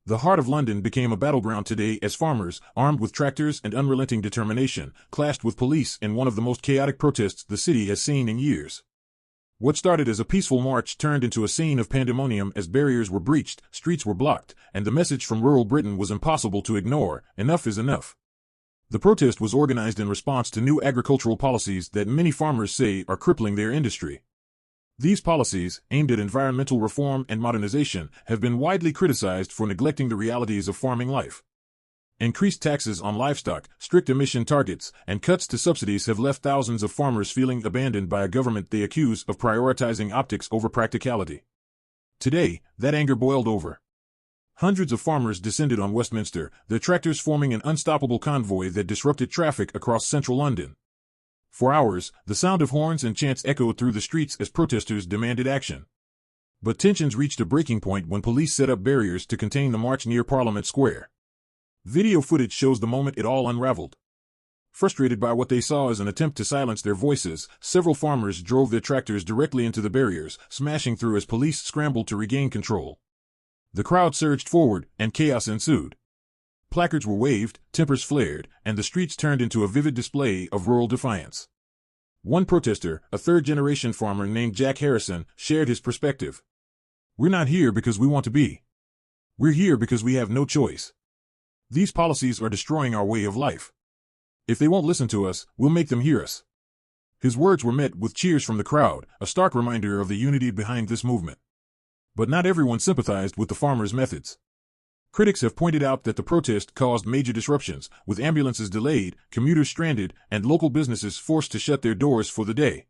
The heart of London became a battleground today as farmers, armed with tractors and unrelenting determination, clashed with police in one of the most chaotic protests the city has seen in years. What started as a peaceful march turned into a scene of pandemonium as barriers were breached, streets were blocked, and the message from rural Britain was impossible to ignore: enough is enough. The protest was organized in response to new agricultural policies that many farmers say are crippling their industry. These policies, aimed at environmental reform and modernization, have been widely criticized for neglecting the realities of farming life. Increased taxes on livestock, strict emission targets, and cuts to subsidies have left thousands of farmers feeling abandoned by a government they accuse of prioritizing optics over practicality. Today, that anger boiled over. Hundreds of farmers descended on Westminster, their tractors forming an unstoppable convoy that disrupted traffic across central London. For hours, the sound of horns and chants echoed through the streets as protesters demanded action. But tensions reached a breaking point when police set up barriers to contain the march near Parliament Square. Video footage shows the moment it all unraveled. Frustrated by what they saw as an attempt to silence their voices, several farmers drove their tractors directly into the barriers, smashing through as police scrambled to regain control. The crowd surged forward, and chaos ensued. Placards were waved, tempers flared, and the streets turned into a vivid display of rural defiance. One protester, a third-generation farmer named Jack Harrison, shared his perspective. "We're not here because we want to be. We're here because we have no choice. These policies are destroying our way of life. If they won't listen to us, we'll make them hear us." His words were met with cheers from the crowd, a stark reminder of the unity behind this movement. But not everyone sympathized with the farmers' methods. Critics have pointed out that the protest caused major disruptions, with ambulances delayed, commuters stranded, and local businesses forced to shut their doors for the day.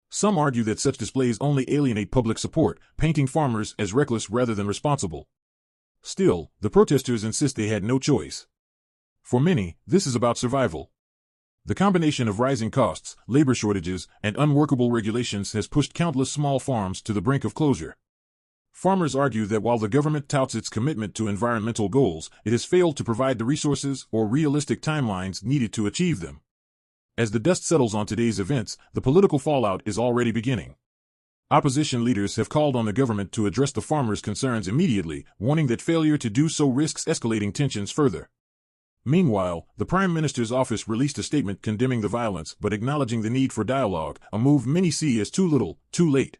Some argue that such displays only alienate public support, painting farmers as reckless rather than responsible. Still, the protesters insist they had no choice. For many, this is about survival. The combination of rising costs, labor shortages, and unworkable regulations has pushed countless small farms to the brink of closure. Farmers argue that while the government touts its commitment to environmental goals, it has failed to provide the resources or realistic timelines needed to achieve them. As the dust settles on today's events, the political fallout is already beginning. Opposition leaders have called on the government to address the farmers' concerns immediately, warning that failure to do so risks escalating tensions further. Meanwhile, the Prime Minister's office released a statement condemning the violence but acknowledging the need for dialogue, a move many see as too little, too late.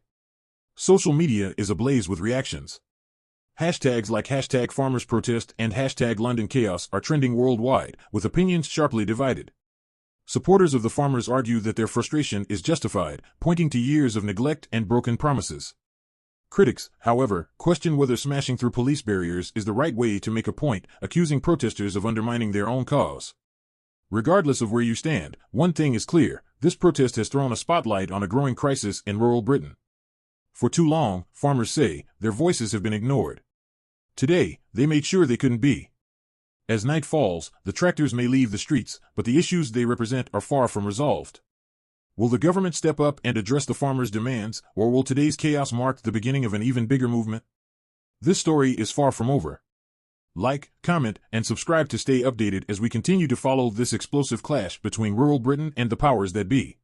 Social media is ablaze with reactions. Hashtags like #FarmersProtest and #LondonChaos are trending worldwide, with opinions sharply divided. Supporters of the farmers argue that their frustration is justified, pointing to years of neglect and broken promises. Critics, however, question whether smashing through police barriers is the right way to make a point, accusing protesters of undermining their own cause. Regardless of where you stand, one thing is clear: this protest has thrown a spotlight on a growing crisis in rural Britain. For too long, farmers say, their voices have been ignored. Today, they made sure they couldn't be. As night falls, the tractors may leave the streets, but the issues they represent are far from resolved. Will the government step up and address the farmers' demands, or will today's chaos mark the beginning of an even bigger movement? This story is far from over. Like, comment, and subscribe to stay updated as we continue to follow this explosive clash between rural Britain and the powers that be.